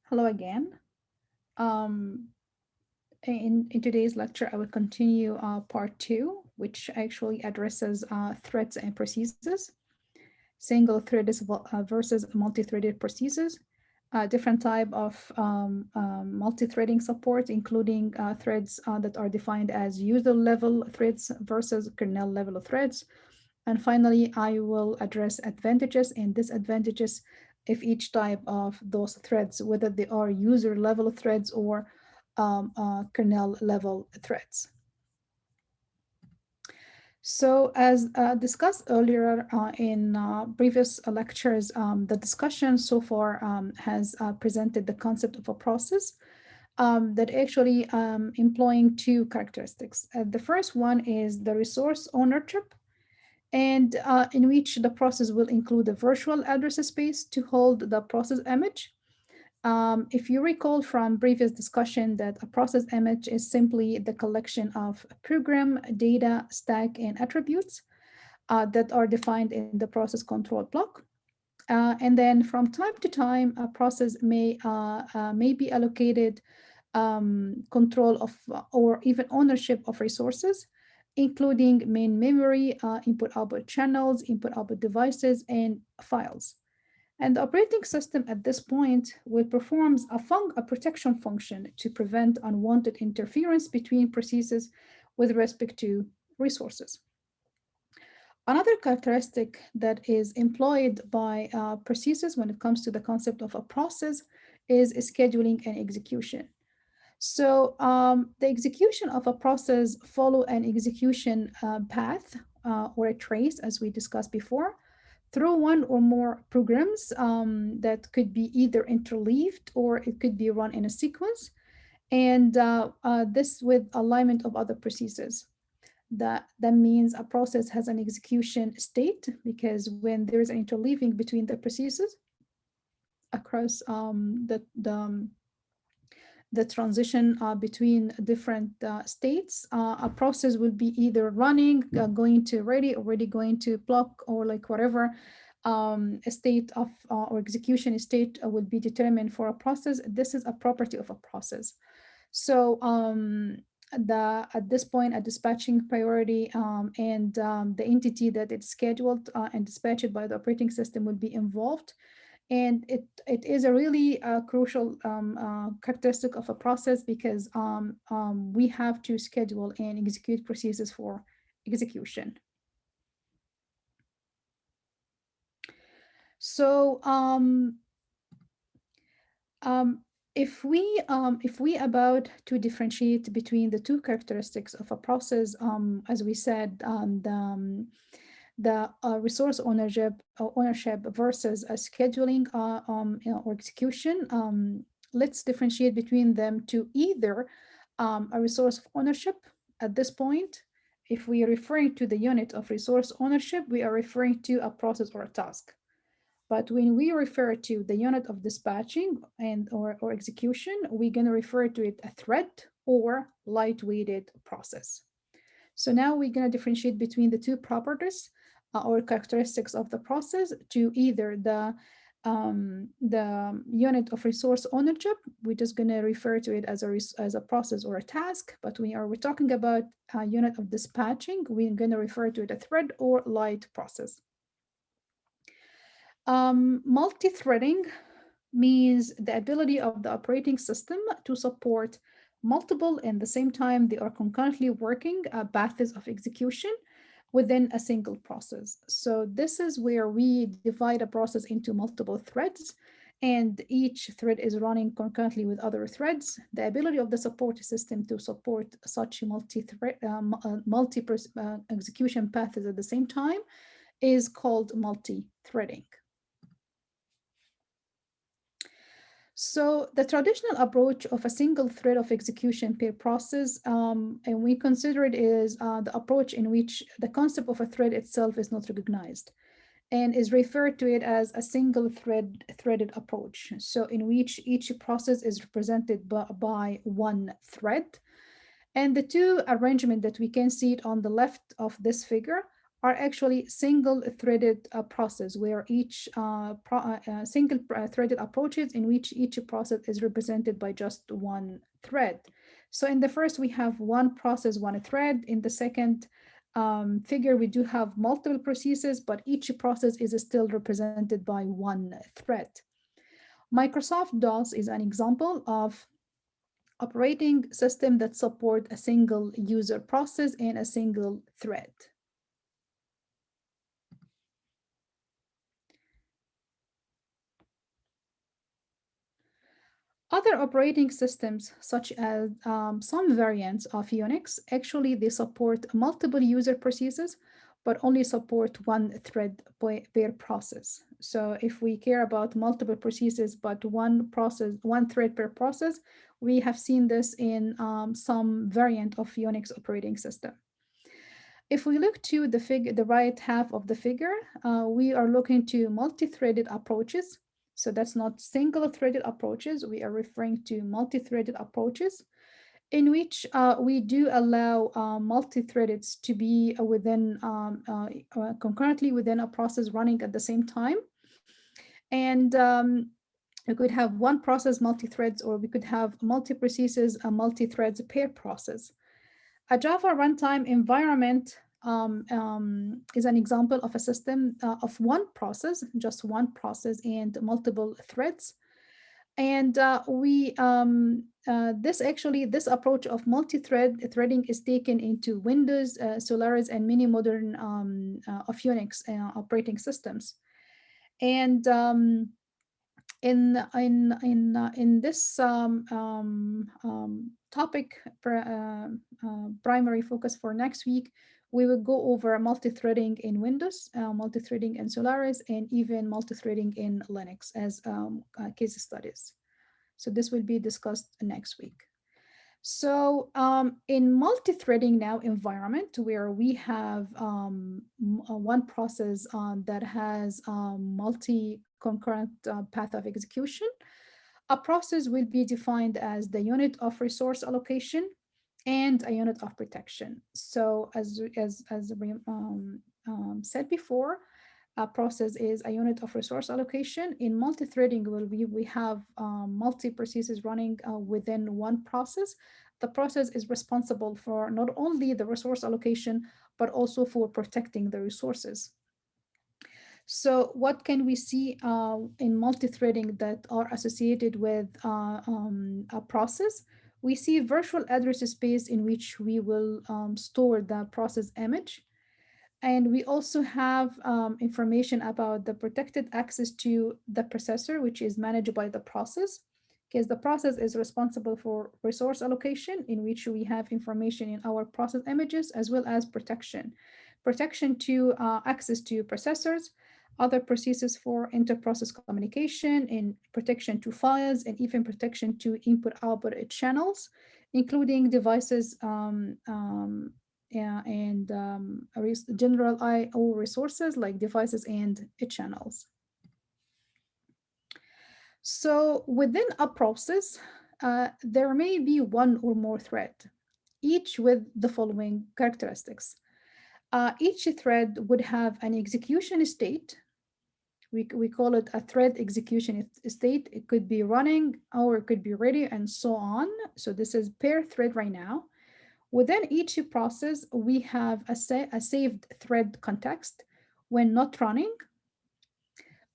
Hello again. Um, in today's lecture, I will continue part two, which actually addresses threads and processes, single-threaded versus multi-threaded processes, different type of multi-threading support, including threads that are defined as user-level threads versus kernel-level threads. And finally, I will address advantages and disadvantages of each type of those threads, whether they are user-level threads or kernel-level threads. So as discussed earlier in previous lectures, the discussion so far has presented the concept of a process that actually employing two characteristics. The first one is the resource ownership, and in which the process will include a virtual address space to hold the process image. If you recall from previous discussion that a process image is simply the collection of program, data, stack, and attributes that are defined in the process control block. And then from time to time, a process may be allocated control of or even ownership of resources, including main memory, input-output channels, input-output devices, and files. And the operating system at this point will perform a protection function to prevent unwanted interference between processes with respect to resources. Another characteristic that is employed by processes when it comes to the concept of a process is scheduling and execution. So the execution of a process follow an execution path or a trace, as we discussed before, through one or more programs that could be either interleaved or it could be run in a sequence, and this with alignment of other processes. That means a process has an execution state because when there is an interleaving between the processes across the transition between different states, a process will be either running, going to ready, already going to block, or like whatever a state of or execution state will be determined for a process. This is a property of a process. So at this point, a dispatching priority and the entity that it's scheduled and dispatched by the operating system would be involved, and it is a really crucial characteristic of a process because we have to schedule and execute processes for execution. So um, if we about to differentiate between the two characteristics of a process, as we said, the resource ownership versus a scheduling or execution. Let's differentiate between them to either a resource of ownership at this point. If we are referring to the unit of resource ownership, we are referring to a process or a task. But when we refer to the unit of dispatching or execution, we're going to refer to it a thread or light-weighted process. So now we're going to differentiate between the two properties or characteristics of the process to either the unit of resource ownership. We're just going to refer to it as a process or a task. But when we're talking about a unit of dispatching, we're going to refer to it a thread or light process. Multi-threading means the ability of the operating system to support multiple and the same time they are concurrently working paths of execution within a single process. So this is where we divide a process into multiple threads, and each thread is running concurrently with other threads. The ability of the support system to support such multi-thread, execution paths at the same time is called multi-threading. So the traditional approach of a single thread of execution per process, and we consider it is the approach in which the concept of a thread itself is not recognized and is referred to it as a single threaded approach. So in which each process is represented by one thread. And the two arrangement that we can see it on the left of this figure are actually single-threaded process where each single-threaded approaches in which each process is represented by just one thread. So in the first, we have one process, one thread. In the second figure, we do have multiple processes, but each process is still represented by one thread. Microsoft DOS is an example of operating system that support a single user process and a single thread. Other operating systems, such as some variants of Unix, actually they support multiple user processes, but only support one thread per process. So if we care about multiple processes, but one process, one thread per process, we have seen this in some variant of Unix operating system. If we look to the right half of the figure, we are looking to multi-threaded approaches. So that's not single-threaded approaches. We are referring to multi-threaded approaches in which we do allow multi-threadeds to be concurrently within a process running at the same time. And we could have one process multi-threads, or we could have multi-processes, multi-threads per process. A Java runtime environment is an example of a system of one process, just one process and multiple threads. And this approach of threading is taken into Windows, Solaris, and many modern of Unix operating systems. And in this topic primary focus for next week, we will go over multi-threading in Windows, multi-threading in Solaris, and even multi-threading in Linux as case studies. So this will be discussed next week. So in multi-threading now environment, where we have one process that has multi-concurrent path of execution, a process will be defined as the unit of resource allocation and a unit of protection. So as we said before, a process is a unit of resource allocation. In multi-threading, we have multi-processes running within one process. The process is responsible for not only the resource allocation, but also for protecting the resources. So what can we see in multi-threading that are associated with a process? We see virtual address space in which we will store the process image. And we also have information about the protected access to the processor, which is managed by the process, because the process is responsible for resource allocation, in which we have information in our process images, as well as protection. Protection to access to processors, other processes for inter-process communication, and protection to files, and even protection to input-output channels, including devices and general I/O resources like devices and channels. So within a process, there may be one or more thread, each with the following characteristics. Each thread would have an execution state. We call it a thread execution state. It could be running or it could be ready and so on. So this is per thread right now. Within each process, we have a saved thread context when not running.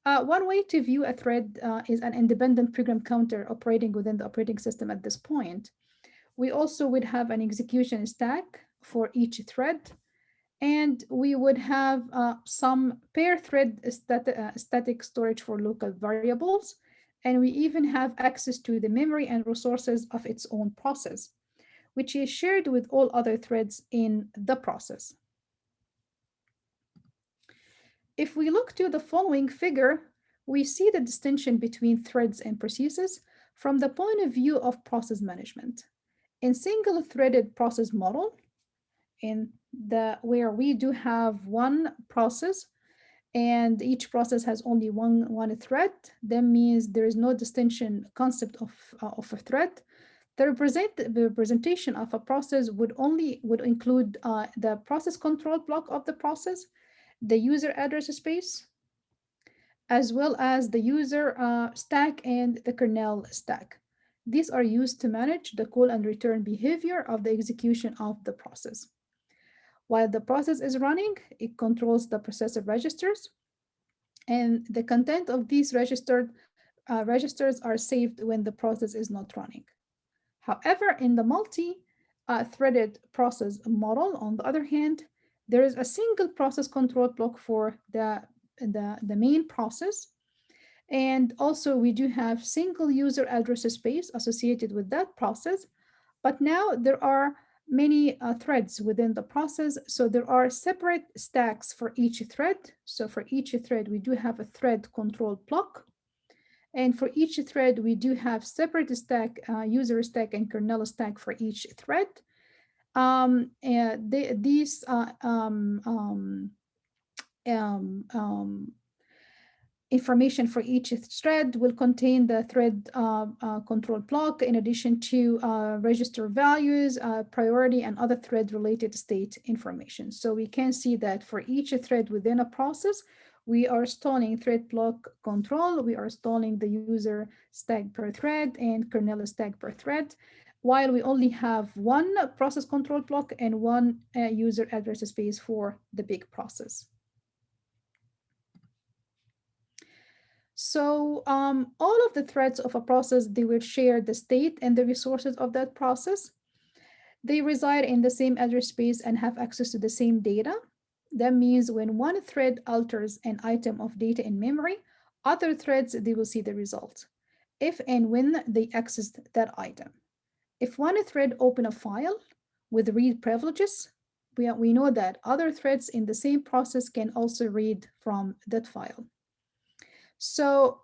One way to view a thread is an independent program counter operating within the operating system at this point. We also would have an execution stack for each thread, and we would have some per thread static storage for local variables, and we even have access to the memory and resources of its own process, which is shared with all other threads in the process. If we look to the following figure, we see the distinction between threads and processes from the point of view of process management. In single-threaded process model, where we do have one process and each process has only one thread, that means there is no distinction concept of a thread. The representation of a process would include the process control block of the process, the user address space, as well as the user stack and the kernel stack. These are used to manage the call and return behavior of the execution of the process. While the process is running, it controls the processor registers, and the content of these registers are saved when the process is not running. However, in the multi-threaded process model, on the other hand, there is a single process control block for the main process. And also we do have single user address space associated with that process. But now there are many threads within the process. So there are separate stacks for each thread. So for each thread, we do have a thread control block. And for each thread, we do have separate stack, user stack and kernel stack for each thread. These information for each thread will contain the thread control block in addition to register values, priority, and other thread-related state information. So we can see that for each thread within a process, we are installing thread block control, we are installing the user stack per thread and kernel stack per thread, while we only have one process control block and one user address space for the big process. So all of the threads of a process, they will share the state and the resources of that process. They reside in the same address space and have access to the same data. That means when one thread alters an item of data in memory, other threads, they will see the result if and when they access that item. If one thread open a file with read privileges, we know that other threads in the same process can also read from that file. So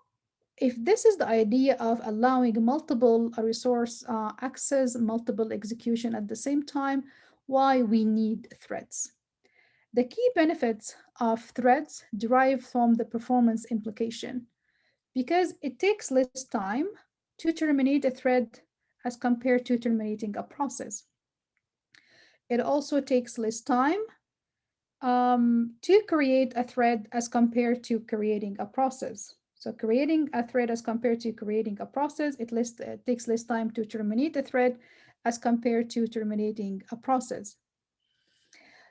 if this is the idea of allowing multiple resource access, multiple execution at the same time, why we need threads? The key benefits of threads derive from the performance implication because it takes less time to terminate a thread as compared to terminating a process. It also takes less time to create a thread as compared to creating a process. So creating a thread as compared to creating a process, it takes less time to terminate a thread as compared to terminating a process.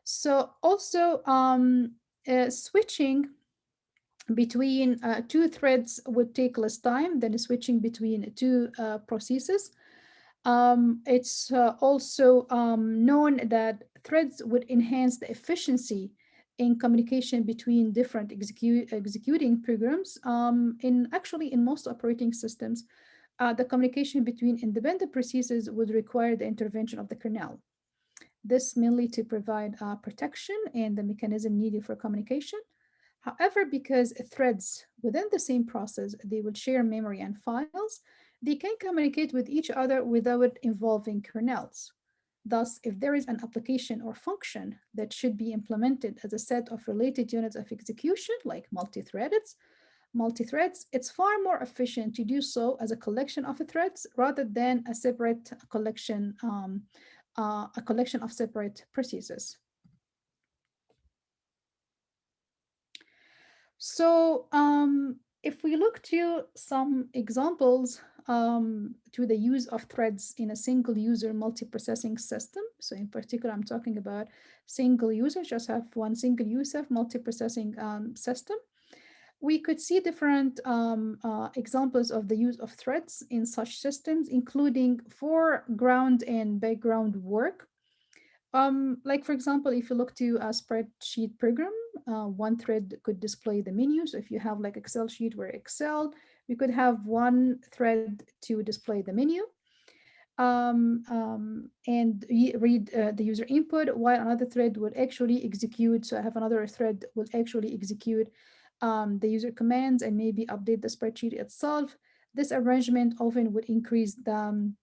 So also switching between two threads would take less time than switching between two processes. It's also known that threads would enhance the efficiency in communication between different executing programs. In most operating systems, the communication between independent processes would require the intervention of the kernel. This mainly to provide protection and the mechanism needed for communication. However, because threads within the same process, they will share memory and files, they can communicate with each other without involving kernels. Thus, if there is an application or function that should be implemented as a set of related units of execution, like multi-threads, it's far more efficient to do so as a collection of threads rather than a separate collection, a collection of separate processes. So if we look to some examples to the use of threads in a single user multi-processing system. So in particular, I'm talking about single user, just have one single user multi-processing system. We could see different examples of the use of threads in such systems, including foreground and background work. Like for example, if you look to a spreadsheet program, one thread could display the menu. So if you have like Excel sheet where Excel, you could have one thread to display the menu and read the user input, while another thread would actually execute. So I have another thread would actually execute the user commands and maybe update the spreadsheet itself. This arrangement often would increase the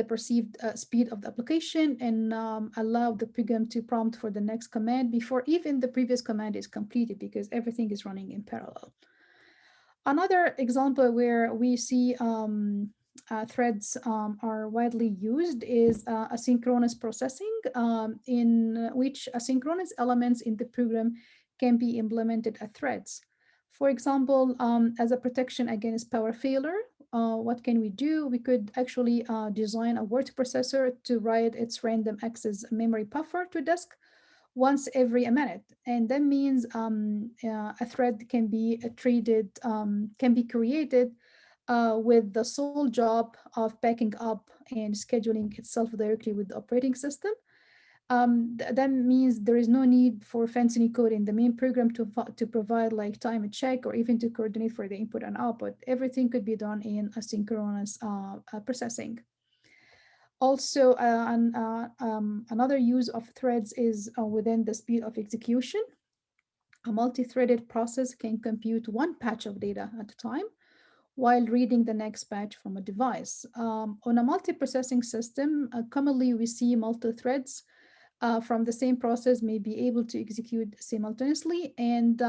perceived speed of the application and allow the program to prompt for the next command before even the previous command is completed because everything is running in parallel. Another example where we see threads are widely used is asynchronous processing, in which asynchronous elements in the program can be implemented as threads. For example, as a protection against power failure, what can we do? We could actually design a word processor to write its random access memory buffer to disk once every a minute. And that means a thread can be can be created with the sole job of backing up and scheduling itself directly with the operating system. That means there is no need for fancy code in the main program to provide like time check or even to coordinate for the input and output. Everything could be done in asynchronous processing. Also, another use of threads is within the speed of execution. A multi-threaded process can compute one patch of data at a time while reading the next batch from a device. On a multiprocessing system, commonly we see multi-threads from the same process may be able to execute simultaneously, and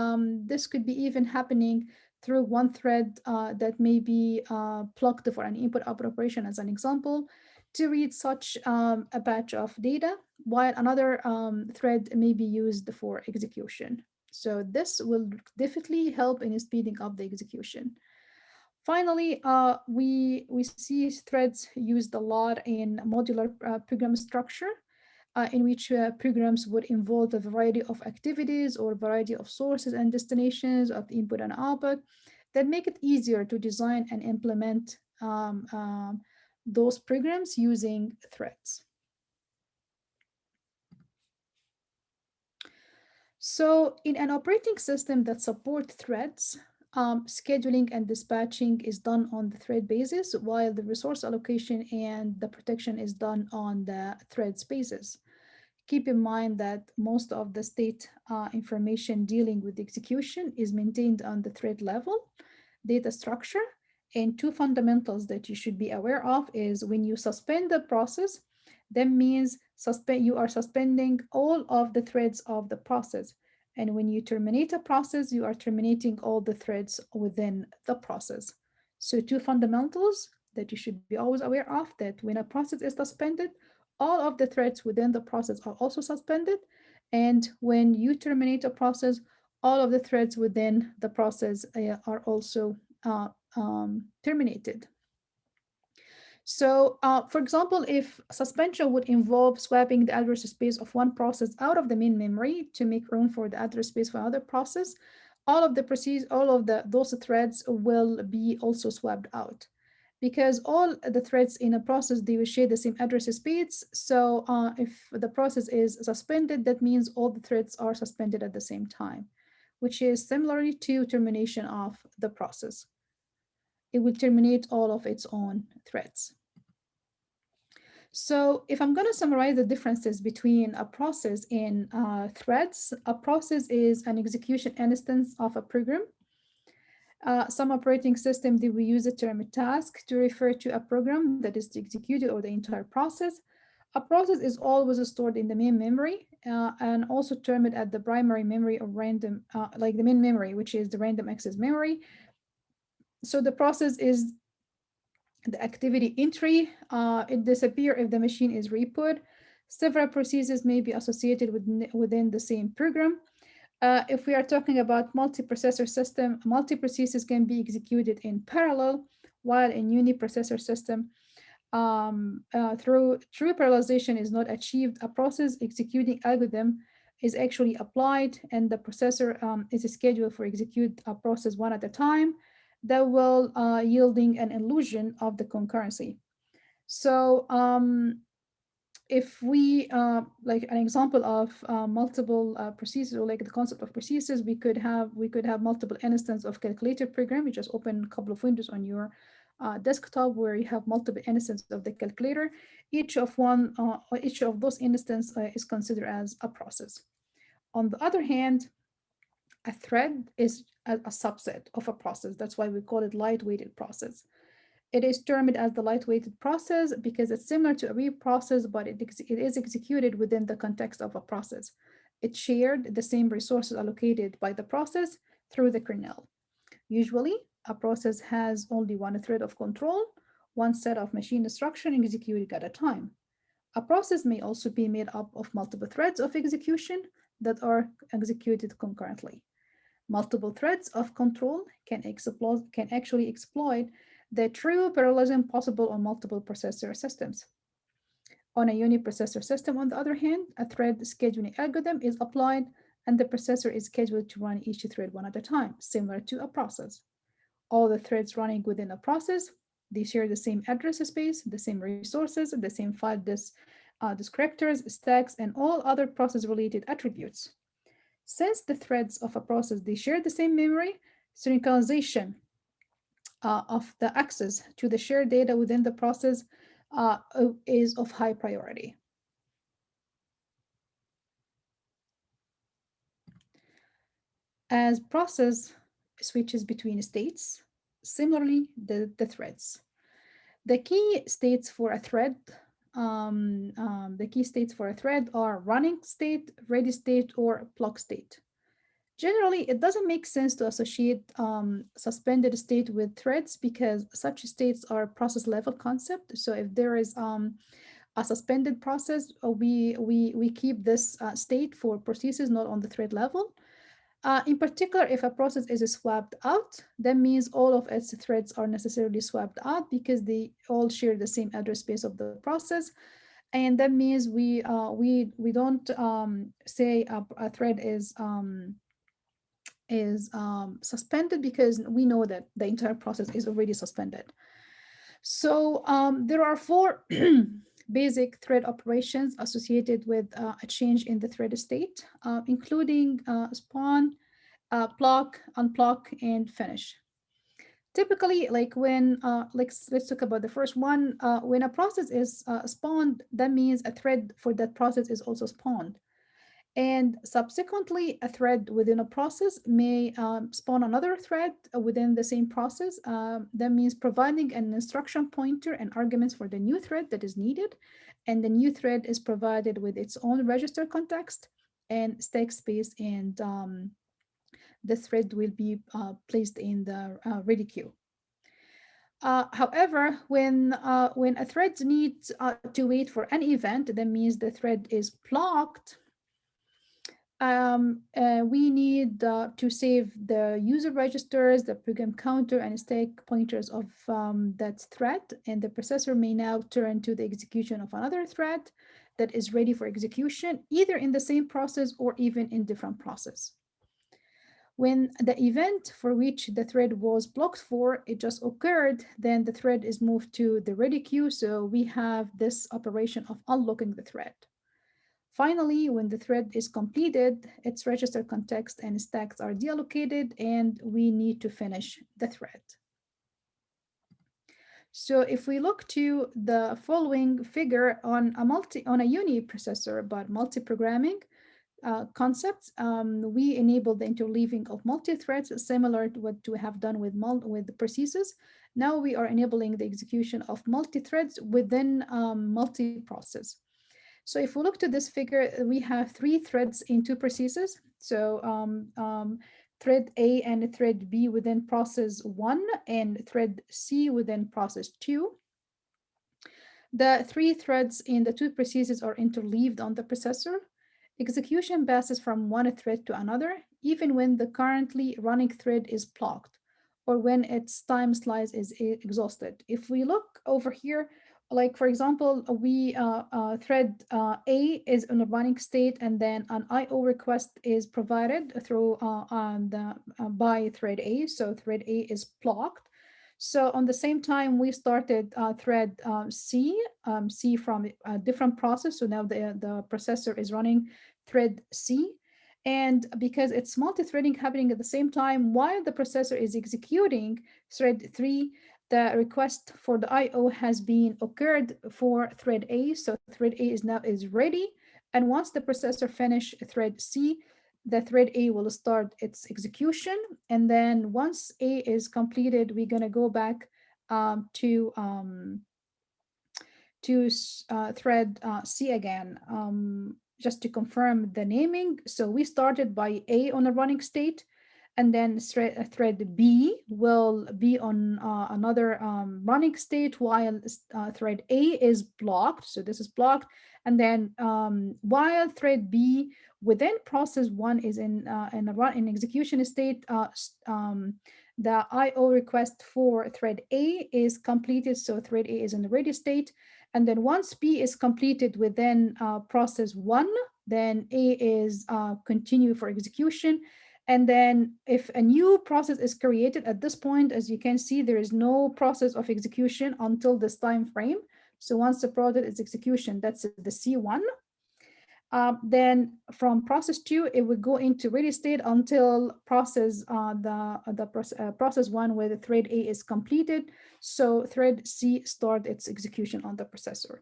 this could be even happening through one thread that may be plugged for an input-output operation, as an example, to read such a batch of data, while another thread may be used for execution. So this will definitely help in speeding up the execution. Finally, we see threads used a lot in modular program structure, in which programs would involve a variety of activities or a variety of sources and destinations of the input and output that make it easier to design and implement those programs using threads. So in an operating system that supports threads, scheduling and dispatching is done on the thread basis, while the resource allocation and the protection is done on the threads basis. Keep in mind that most of the state information dealing with execution is maintained on the thread level data structure. And two fundamentals that you should be aware of is when you suspend the process, that means you are suspending all of the threads of the process. And when you terminate a process, you are terminating all the threads within the process. So two fundamentals that you should be always aware of, that when a process is suspended, all of the threads within the process are also suspended. And when you terminate a process, all of the threads within the process are also terminated. So, for example, if suspension would involve swapping the address space of one process out of the main memory to make room for the address space for another process, all of those threads will be also swapped out, because all the threads in a process, they will share the same address space. So if the process is suspended, that means all the threads are suspended at the same time, which is similarly to termination of the process. It will terminate all of its own threads. So if I'm going to summarize the differences between a process and threads, a process is an execution instance of a program. Some operating system, they will use the term task to refer to a program that is executed or the entire process. A process is always stored in the main memory and also termed at the primary memory or random, like the main memory, which is the random access memory. So the process is the activity entry. It disappears if the machine is rebooted. Several processes may be associated within the same program. If we are talking about multiprocessor system, multi-processes can be executed in parallel, while in uniprocessor system, through true parallelization is not achieved. A process executing algorithm is actually applied, and the processor is scheduled for execute a process one at a time that will yielding an illusion of the concurrency. So if we like an example of multiple processes, or like the concept of processes, we could have multiple instances of calculator program. You just open a couple of windows on your desktop where you have multiple instances of the calculator. Each of those instances is considered as a process. On the other hand, a thread is a subset of a process. That's why we call it light-weighted process. It is termed as the light-weighted process because it's similar to a real process, but it is executed within the context of a process. It shared the same resources allocated by the process through the kernel. Usually, a process has only one thread of control, one set of machine instruction executed at a time. A process may also be made up of multiple threads of execution that are executed concurrently. Multiple threads of control can actually exploit the true parallelism possible on multiple processor systems. On a uniprocessor system, on the other hand, a thread scheduling algorithm is applied and the processor is scheduled to run each thread one at a time, similar to a process. All the threads running within a process, they share the same address space, the same resources, the same descriptors, stacks, and all other process-related attributes. Since the threads of a process, they share the same memory, synchronization of the access to the shared data within the process is of high priority. As process switches between states, similarly, the threads. The key states for a thread the key states for a thread are running state, ready state, or block state. Generally, it doesn't make sense to associate suspended state with threads because such states are process level concept. So if there is a suspended process, we keep this state for processes not on the thread level. In particular, if a process is swapped out, that means all of its threads are necessarily swapped out because they all share the same address space of the process. And that means we don't say a thread is suspended because we know that the entire process is already suspended. So there are four basic thread operations associated with a change in the thread state, including spawn, block, unblock, and finish. Typically, like when let's talk about the first one. When a process is spawned, that means a thread for that process is also spawned. And subsequently, a thread within a process may spawn another thread within the same process. That means providing an instruction pointer and arguments for the new thread that is needed. And the new thread is provided with its own register context and stack space, and the thread will be placed in the ready queue. However, when a thread needs to wait for an event, that means the thread is blocked. We need to save the user registers, the program counter, and stack pointers of that thread, and the processor may now turn to the execution of another thread that is ready for execution, either in the same process or even in different process. When the event for which the thread was blocked for, it just occurred, then the thread is moved to the ready queue, so we have this operation of unlocking the thread. Finally, when the thread is completed, its register context and stacks are deallocated, and we need to finish the thread. So if we look to the following figure on a uniprocessor but multi-programming concepts, we enable the interleaving of multi-threads similar to what we have done with the processes. Now we are enabling the execution of multi-threads within multi-process. So if we look to this figure, we have three threads in two processes. So thread A and thread B within process 1 and thread C within process 2. The three threads in the two processes are interleaved on the processor. Execution passes from one thread to another, even when the currently running thread is blocked or when its time slice is exhausted. If we look over here, like for example, we thread A is in a running state, and then an IO request is provided through by thread A. So thread A is blocked. So on the same time, we started thread C, C from a different process. So now the processor is running thread C. And because it's multi-threading happening at the same time while the processor is executing thread 3, the request for the IO has been occurred for thread A. So thread A is ready. And once the processor finish thread C, the thread A will start its execution. And then once A is completed, we're going to go back to thread C again, just to confirm the naming. So we started by A on a running state, and then thread B will be on another running state while thread A is blocked. So this is blocked. And then while thread B within process one is in execution state, the IO request for thread A is completed. So thread A is in the ready state. And then once B is completed within process one, then A is continue for execution. And then if a new process is created at this point, as you can see, there is no process of execution until this time frame. So once the product is execution, that's the C1. Then from process two, it would go into ready state until process one where the thread A is completed. So thread C start its execution on the processor.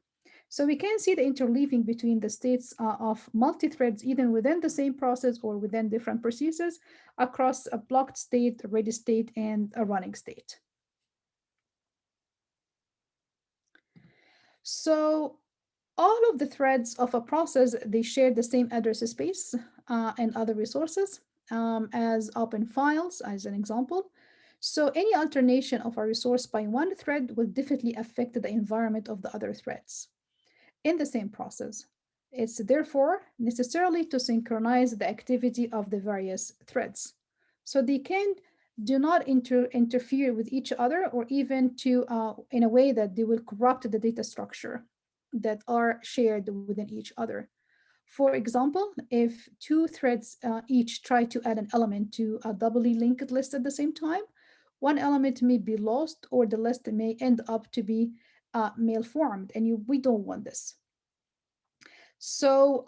So we can see the interleaving between the states of multi-threads, either within the same process or within different processes across a blocked state, a ready state, and a running state. So all of the threads of a process, they share the same address space and other resources as open files, as an example. So any alternation of a resource by one thread will definitely affect the environment of the other threads in the same process. It's therefore necessarily to synchronize the activity of the various threads. So they can do not interfere with each other or even to in a way that they will corrupt the data structure that are shared within each other. For example, if two threads each try to add an element to a doubly linked list at the same time, one element may be lost or the list may end up to be malformed, and we don't want this. So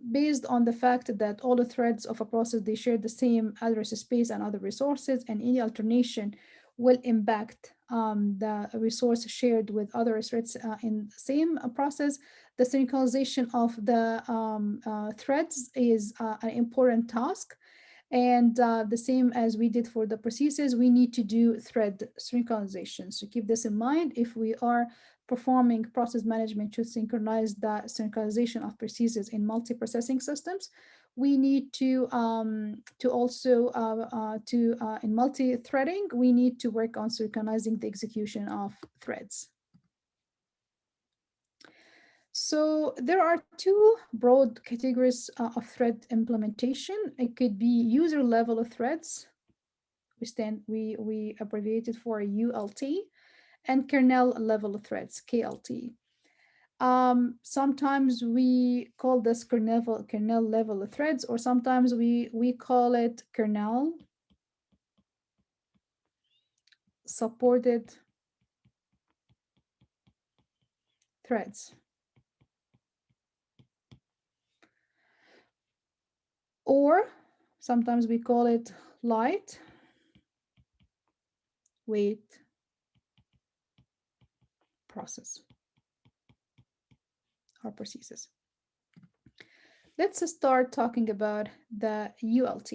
based on the fact that all the threads of a process, they share the same address space and other resources, and any alternation will impact the resource shared with other threads in the same process. The synchronization of the threads is an important task. And the same as we did for the processes, we need to do thread synchronization. So keep this in mind if we are performing process management to synchronize the synchronization of processes in multi-processing systems. We need to also in multi-threading, we need to work on synchronizing the execution of threads. So there are two broad categories of thread implementation. It could be user level of threads. We abbreviate it for ULT, and kernel level of threads, KLT. Sometimes we call this kernel level of threads, or sometimes we call it kernel supported threads. Or sometimes we call it light weight process or processes. Let's start talking about the ULT.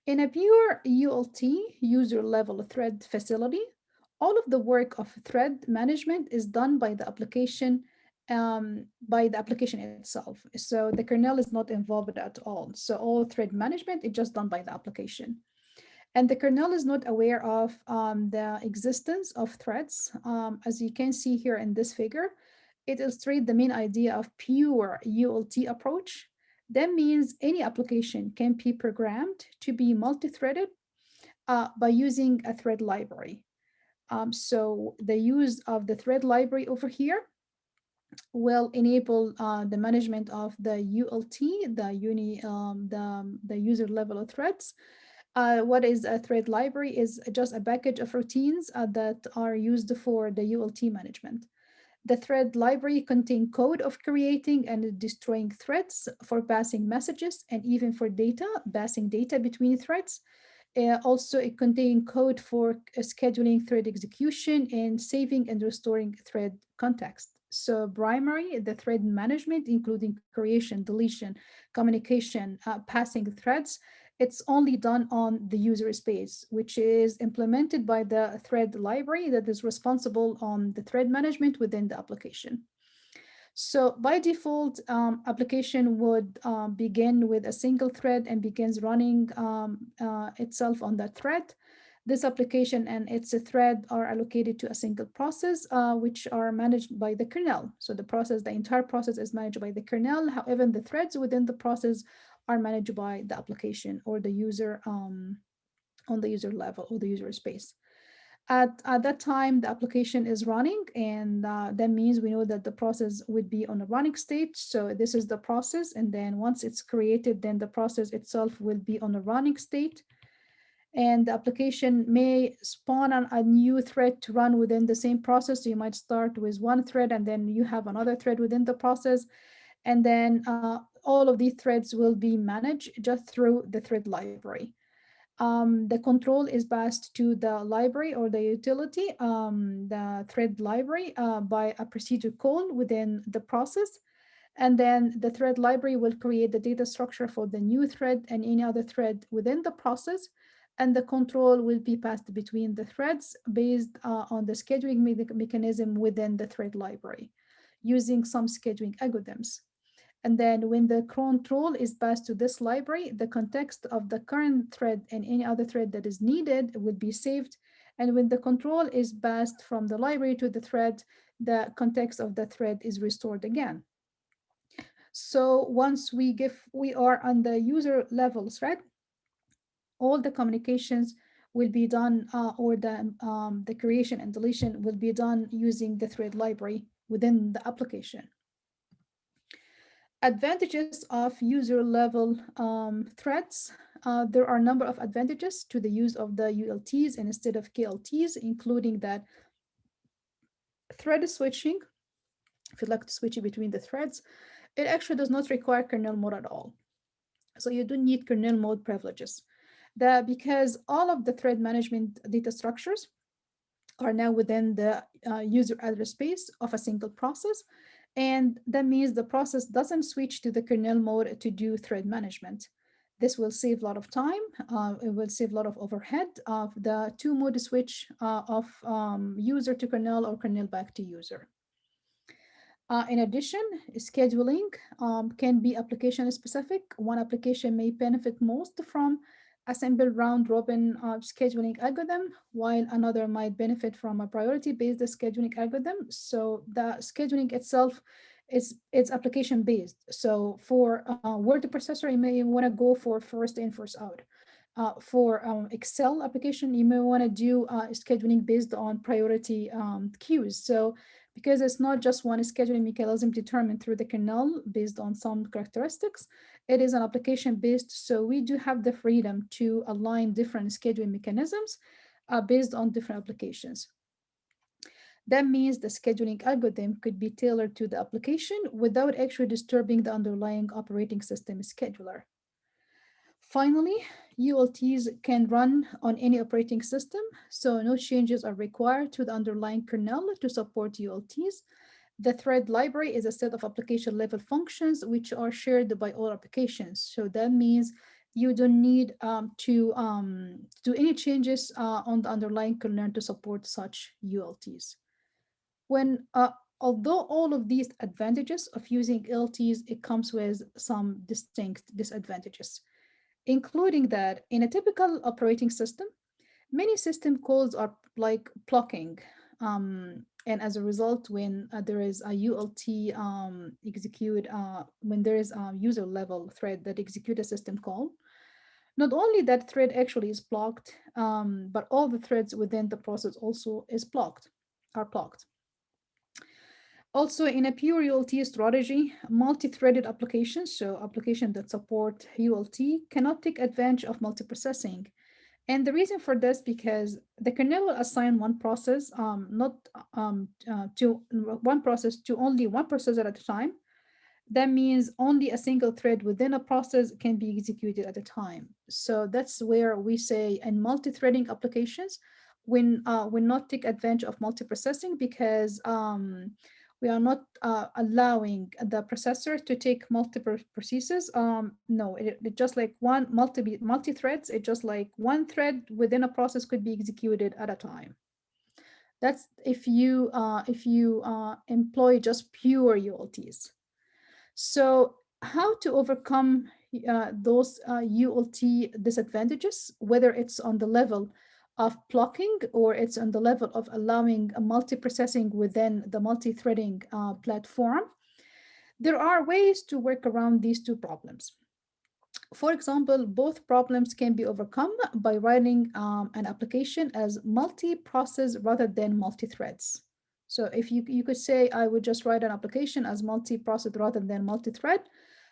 In a pure ULT, user level thread facility, all of the work of thread management is done by the application itself. So the kernel is not involved at all. So all thread management is just done by the application. And the kernel is not aware of the existence of threads. As you can see here in this figure, it illustrates the main idea of pure ULT approach. That means any application can be programmed to be multi-threaded by using a thread library. So the use of the thread library over here will enable the management of the ULT, the user level of threads. What is a thread library is just a package of routines that are used for the ULT management. The thread library contains code of creating and destroying threads for passing messages and even for data, passing data between threads. Also, it contains code for scheduling thread execution and saving and restoring thread context. So primary, the thread management, including creation, deletion, communication, passing threads, it's only done on the user space, which is implemented by the thread library that is responsible on the thread management within the application. So by default, application would begin with a single thread and begins running itself on that thread. This application and its thread are allocated to a single process, which are managed by the kernel. So the entire process is managed by the kernel. However, the threads within the process are managed by the application or the user on the user level or the user space. At that time, the application is running, and that means we know that the process would be on a running state. So this is the process, and then once it's created, then the process itself will be on a running state. And the application may spawn on a new thread to run within the same process. So you might start with one thread, and then you have another thread within the process. And then all of these threads will be managed just through the thread library. The control is passed to the library or the utility, the thread library, by a procedure call within the process. And then the thread library will create the data structure for the new thread and any other thread within the process. And the control will be passed between the threads based on the scheduling mechanism within the thread library using some scheduling algorithms. And then when the control is passed to this library, the context of the current thread and any other thread that is needed will be saved. And when the control is passed from the library to the thread, the context of the thread is restored again. So once we are on the user level thread, all the communications will be done, or the creation and deletion will be done using the thread library within the application. Advantages of user level threads. There are a number of advantages to the use of the ULTs instead of KLTs, including that thread switching, if you'd like to switch between the threads, it actually does not require kernel mode at all. So you don't need kernel mode privileges. Because all of the thread management data structures are now within the user address space of a single process. And that means the process doesn't switch to the kernel mode to do thread management. This will save a lot of time. It will save a lot of overhead of the two mode switch of user to kernel or kernel back to user. In addition, scheduling can be application specific. One application may benefit most from a simple round robin scheduling algorithm, while another might benefit from a priority based scheduling algorithm. So the scheduling itself is it's application based. So for word processor, you may want to go for first in, first out. For Excel application, you may want to do scheduling based on priority queues. So because it's not just one scheduling mechanism determined through the kernel based on some characteristics, it is an application based. So we do have the freedom to align different scheduling mechanisms based on different applications. That means the scheduling algorithm could be tailored to the application without actually disturbing the underlying operating system scheduler. Finally, ULTs can run on any operating system, so no changes are required to the underlying kernel to support ULTs. The thread library is a set of application level functions which are shared by all applications. So that means you don't need to do any changes on the underlying kernel to support such ULTs. When Although all of these advantages of using LTs, it comes with some distinct disadvantages, including that in a typical operating system, many system calls are like blocking. And as a result, when there is a ULT when there is a user level thread that execute a system call, not only that thread actually is blocked, but all the threads within the process also are blocked. Also, in a pure ULT strategy, multi-threaded applications, so applications that support ULT, cannot take advantage of multiprocessing. And the reason for this because the kernel will assign one process, not to one process to only one processor at a time. That means only a single thread within a process can be executed at a time. So that's where we say in multi-threading applications, when we not take advantage of multiprocessing because we are not allowing the processor to take multiple processes. No, it just like one multi threads. It just like one thread within a process could be executed at a time. That's if you employ just pure ULTs. So how to overcome those ULT disadvantages, whether it's on the level of blocking or it's on the level of allowing a multiprocessing within the multi-threading platform, there are ways to work around these two problems. For example, both problems can be overcome by writing an application as multi-process rather than multi-threads. So if you could say, I would just write an application as multi-process rather than multi-thread.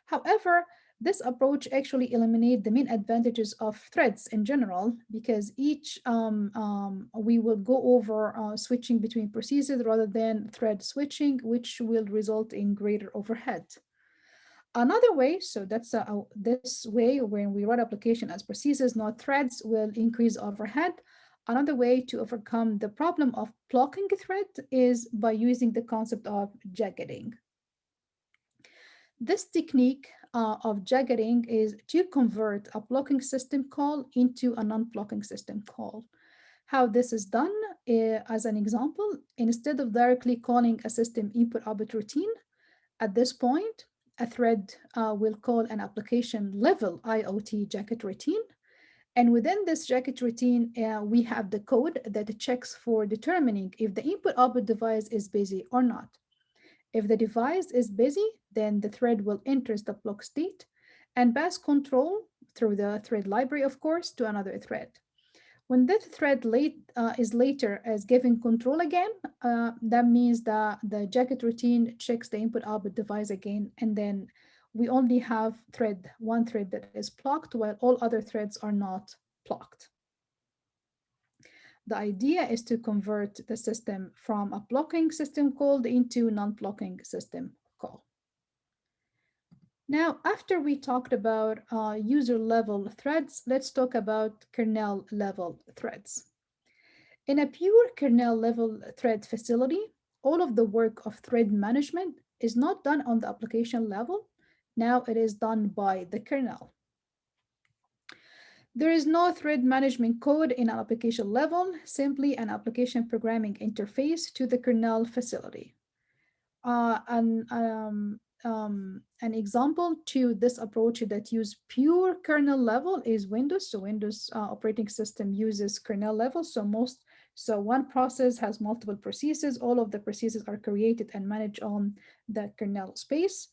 However, this approach actually eliminates the main advantages of threads in general, because each we will go over switching between processes rather than thread switching, which will result in greater overhead. Another way, so that's this way when we write application as processes, not threads, will increase overhead. Another way to overcome the problem of blocking a thread is by using the concept of jacketing. This technique of jacketing is to convert a blocking system call into a non-blocking system call. How this is done, as an example, instead of directly calling a system input-output routine, at this point, a thread will call an application level IoT jacket routine. And within this jacket routine, we have the code that checks for determining if the input output device is busy or not. If the device is busy, then the thread will enter the block state and pass control through the thread library, of course, to another thread. When that thread is later as giving control again, that means that the jacket routine checks the input output device again, and then we only have one thread that is blocked while all other threads are not blocked. The idea is to convert the system from a blocking system call into non-blocking system call. Now, after we talked about user level threads, let's talk about kernel level threads. In a pure kernel level thread facility, all of the work of thread management is not done on the application level. Now it is done by the kernel. There is no thread management code in an application level, simply an application programming interface to the kernel facility. An example to this approach that use pure kernel level is Windows. So Windows operating system uses kernel level. So one process has multiple processes. All of the processes are created and managed on the kernel space.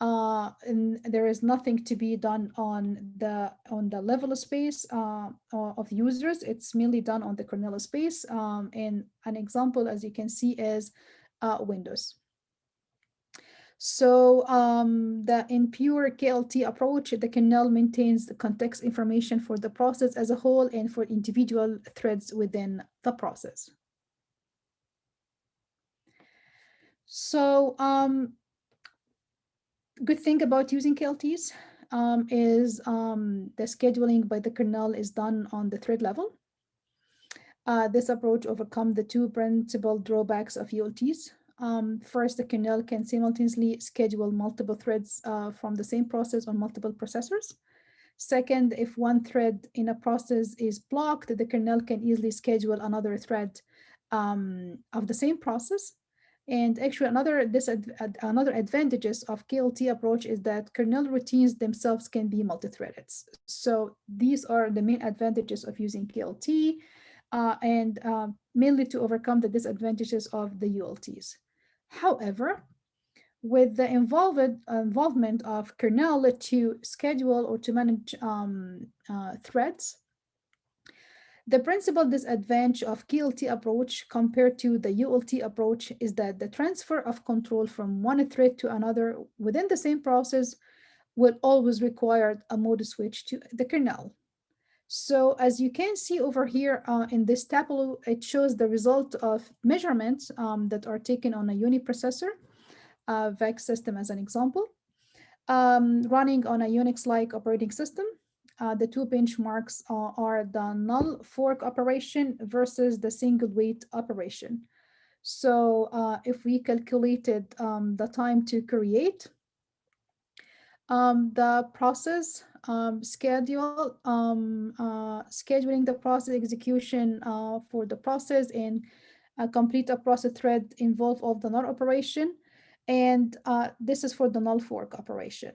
And there is nothing to be done on the level space of users. It's mainly done on the kernel space. And an example, as you can see, is Windows. So the in pure KLT approach, the kernel maintains the context information for the process as a whole and for individual threads within the process. So good thing about using KLTs is the scheduling by the kernel is done on the thread level. This approach overcomes the two principal drawbacks of ULTs. First, the kernel can simultaneously schedule multiple threads from the same process on multiple processors. Second, if one thread in a process is blocked, the kernel can easily schedule another thread of the same process. And actually, another advantages of KLT approach is that kernel routines themselves can be multi-threaded. So these are the main advantages of using KLT, and mainly to overcome the disadvantages of the ULTs. However, with the involvement of kernel to schedule or to manage threads, the principal disadvantage of KLT approach compared to the ULT approach is that the transfer of control from one thread to another within the same process will always require a mode switch to the kernel. So as you can see over here in this tableau, it shows the result of measurements that are taken on a uniprocessor, VEX system as an example, running on a Unix-like operating system. The two benchmarks are the null fork operation versus the single wait operation. So if we calculated the time to create, the process scheduling the process execution for the process and complete a process thread involve of the null operation, and this is for the null fork operation.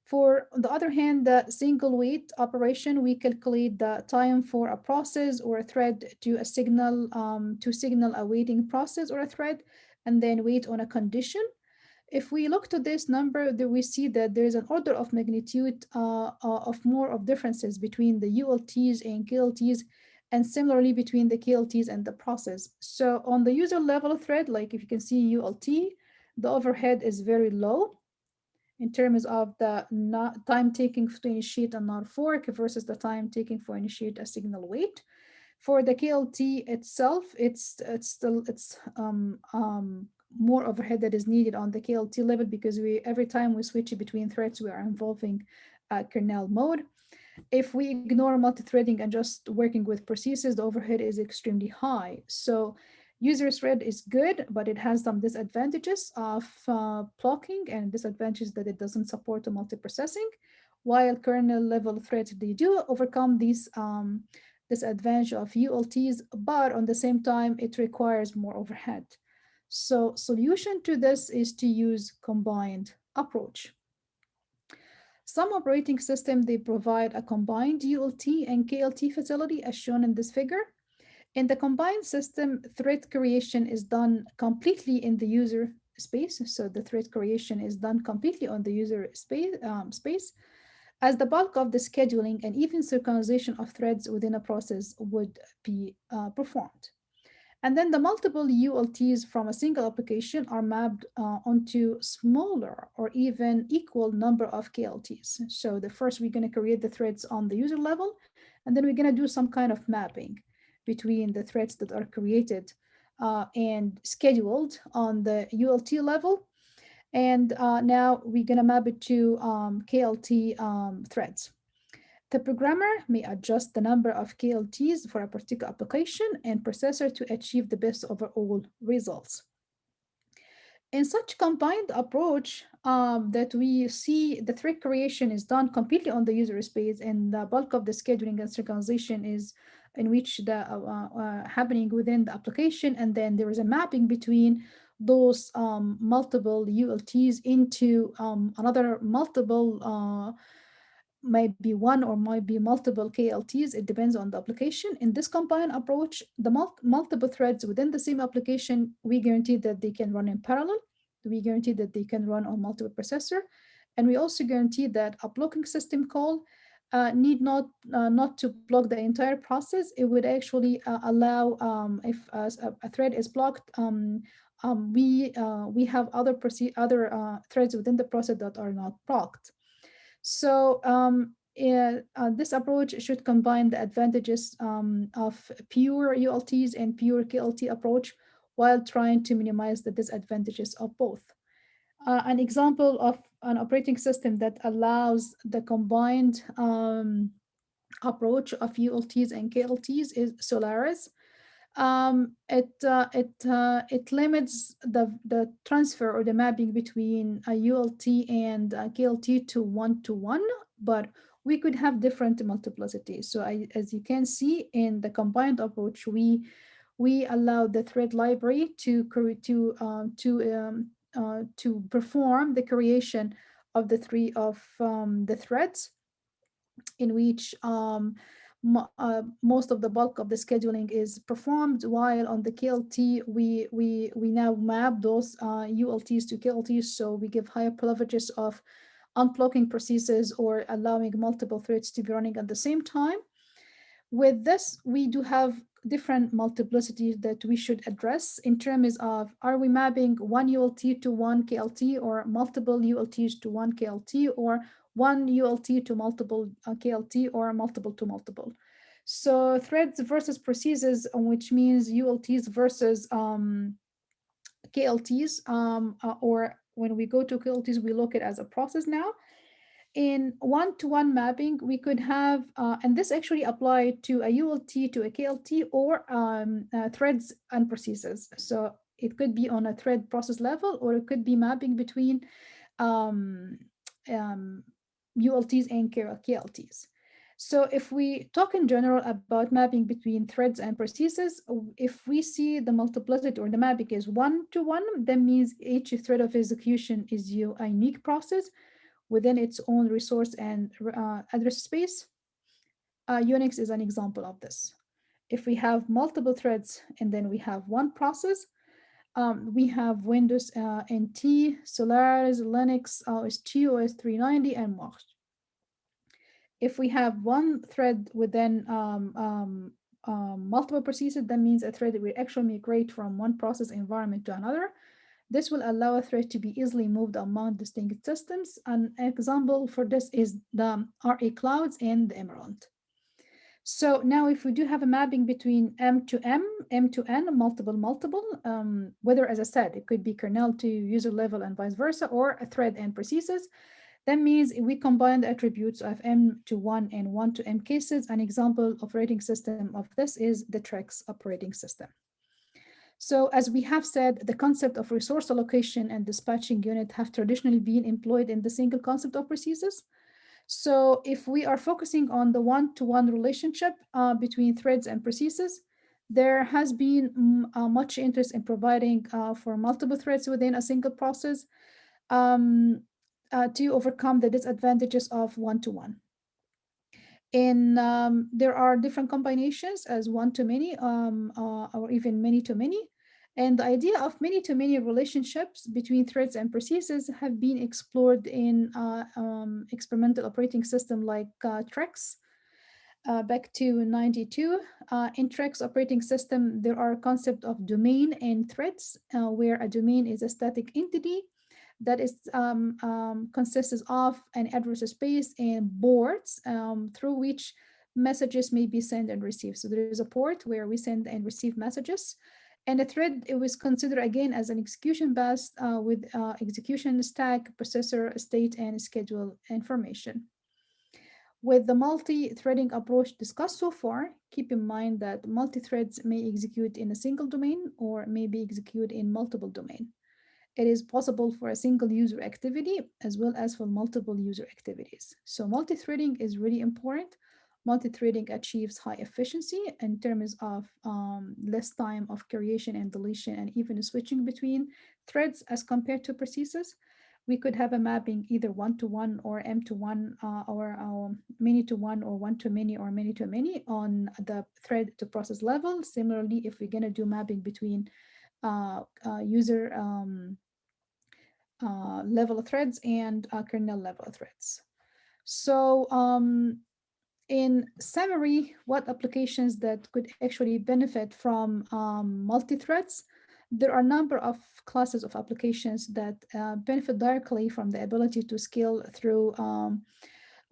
For on the other hand, the single wait operation, we calculate the time for a process or a thread to signal a waiting process or a thread, and then wait on a condition. If we look to this number, there we see that there is an order of magnitude of more of differences between the ULTs and KLTs, and similarly between the KLTs and the process. So on the user level thread, like if you can see ULT, the overhead is very low in terms of the time taking to initiate a NAR fork versus the time taking for initiate a signal wait. For the KLT itself, it's more overhead that is needed on the KLT level because we every time we switch between threads, we are involving kernel mode. If we ignore multi-threading and just working with processes, the overhead is extremely high. So user thread is good, but it has some disadvantages of blocking and disadvantages that it doesn't support multiprocessing. While kernel level threads, they do overcome these disadvantage of ULTs, but on the same time, it requires more overhead. So solution to this is to use combined approach. Some operating systems, they provide a combined ULT and KLT facility as shown in this figure. In the combined system, thread creation is done completely in the user space. So the thread creation is done completely on the user space, as the bulk of the scheduling and even synchronization of threads within a process would be performed. And then the multiple ULTs from a single application are mapped onto smaller or even equal number of KLTs. So the first we're going to create the threads on the user level, and then we're going to do some kind of mapping between the threads that are created and scheduled on the ULT level. And now we're going to map it to KLT threads. The programmer may adjust the number of KLTs for a particular application and processor to achieve the best overall results. In such combined approach, that we see the thread creation is done completely on the user space, and the bulk of the scheduling and synchronization is in which the happening within the application, and then there is a mapping between those multiple ULTs into another multiple might be one or might be multiple KLTs. It depends on the application. In this combined approach, the multiple threads within the same application, we guarantee that they can run in parallel. We guarantee that they can run on multiple processor. And we also guarantee that a blocking system call need not to block the entire process. It would actually allow if a thread is blocked, we have other threads within the process that are not blocked. So this approach should combine the advantages of pure ULTs and pure KLT approach while trying to minimize the disadvantages of both. An example of an operating system that allows the combined approach of ULTs and KLTs is Solaris. It limits the transfer or the mapping between a ULT and a KLT to one, but we could have different multiplicities. So as you can see in the combined approach, we allow the thread library to perform the creation of the threads in which most of the bulk of the scheduling is performed, while on the KLT, we now map those ULTs to KLTs, so we give higher privileges of unblocking processes or allowing multiple threads to be running at the same time. With this, we do have different multiplicities that we should address in terms of, are we mapping one ULT to one KLT or multiple ULTs to one KLT, or one ULT to multiple KLT or multiple to multiple. So threads versus processes, which means ULTs versus KLTs, or when we go to KLTs, we look at it as a process now. In one-to-one mapping, we could have, and this actually applied to a ULT to a KLT or threads and processes. So it could be on a thread process level, or it could be mapping between um, ULTs and KLTs. So if we talk in general about mapping between threads and processes, if we see the multiplicity or the mapping is 1-to-1, that means each thread of execution is a unique process within its own resource and address space. Unix is an example of this. If we have multiple threads and then we have one process, we have Windows NT, Solaris, Linux, OS2, OS390, and more. If we have one thread within multiple processes, that means a thread will actually migrate from one process environment to another. This will allow a thread to be easily moved among distinct systems. An example for this is the RA Clouds and the Emerald. So now if we do have a mapping between M to M, M to N, multiple, whether, as I said, it could be kernel to user level and vice versa, or a thread and processes, that means we combine the attributes of M to 1 and 1 to M cases. An example operating system of this is the TREX operating system. So as we have said, the concept of resource allocation and dispatching unit have traditionally been employed in the single concept of processes. So if we are focusing on the one-to-one relationship between threads and processes, there has been much interest in providing for multiple threads within a single process um, to overcome the disadvantages of one-to-one. And there are different combinations as one-to-many or even many-to-many. And the idea of many-to-many relationships between threads and processes have been explored in experimental operating system like TREX back to 92. In TREX operating system, there are concept of domain and threads, where a domain is a static entity that is consists of an address space and ports through which messages may be sent and received. So there is a port where we send and receive messages. And a thread, it was considered again as an execution bus with execution stack, processor, state, and schedule information. With the multi-threading approach discussed so far, keep in mind that multi-threads may execute in a single domain or may be executed in multiple domains. It is possible for a single user activity as well as for multiple user activities. So multi-threading is really important. Multi-threading achieves high efficiency in terms of less time of creation and deletion and even switching between threads as compared to processes. We could have a mapping either one-to-one or M-to-one or many-to-one or one-to-many or many-to-many on the thread to process level. Similarly, if we're going to do mapping between user level threads and kernel level threads. So in summary, what applications that could actually benefit from multi-threads? There are a number of classes of applications that benefit directly from the ability to scale through um,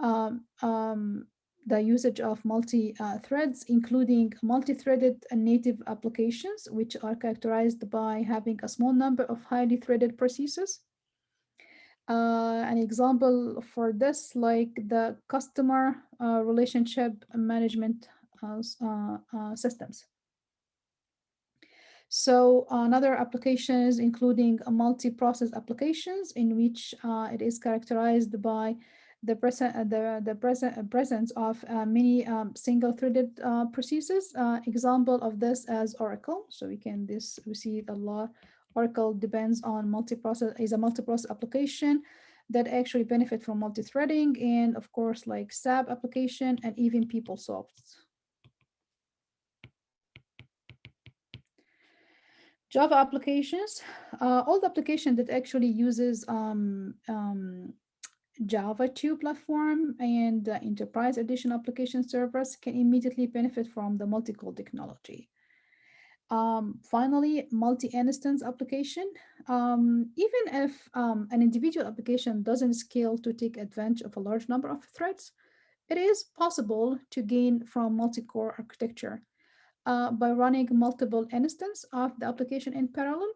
um, the usage of multi-threads, including multi-threaded native applications, which are characterized by having a small number of highly threaded processes. An example for this, like the customer relationship management systems. So another applications including multi-process applications in which it is characterized by the presence of many single-threaded processes. Example of this as Oracle. So we see a lot. Oracle depends on multi-process, is a multi-process application that actually benefit from multi-threading, and of course like SAP application and even PeopleSoft. Java applications, all the application that actually uses Java 2 platform and Enterprise Edition application servers can immediately benefit from the multi-core technology. Finally, multi-instance application. Even if an individual application doesn't scale to take advantage of a large number of threads, it is possible to gain from multi-core architecture by running multiple instances of the application in parallel.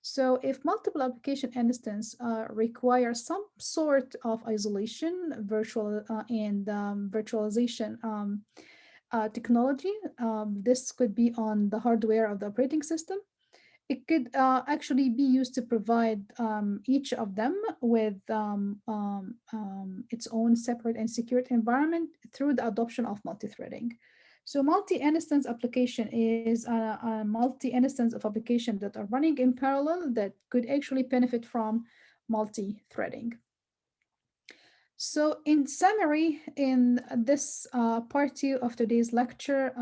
So if multiple application instances require some sort of isolation, virtual and virtualization technology, this could be on the hardware of the operating system. it could actually be used to provide each of them with its own separate and secured environment through the adoption of multi-threading. So multi-instance application is a multi-instance of application that are running in parallel that could actually benefit from multi-threading. So, in summary, in this part two of today's lecture,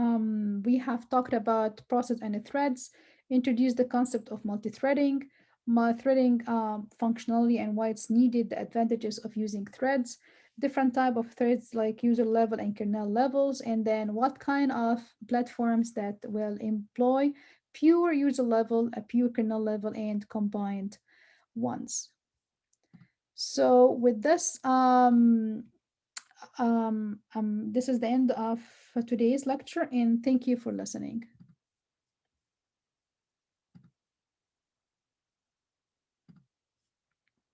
we have talked about process and threads, introduced the concept of multi-threading functionality and why it's needed, the advantages of using threads, different type of threads like user level and kernel levels, and then what kind of platforms that will employ pure user level, a pure kernel level, and combined ones. So with this, this is the end of today's lecture, and thank you for listening.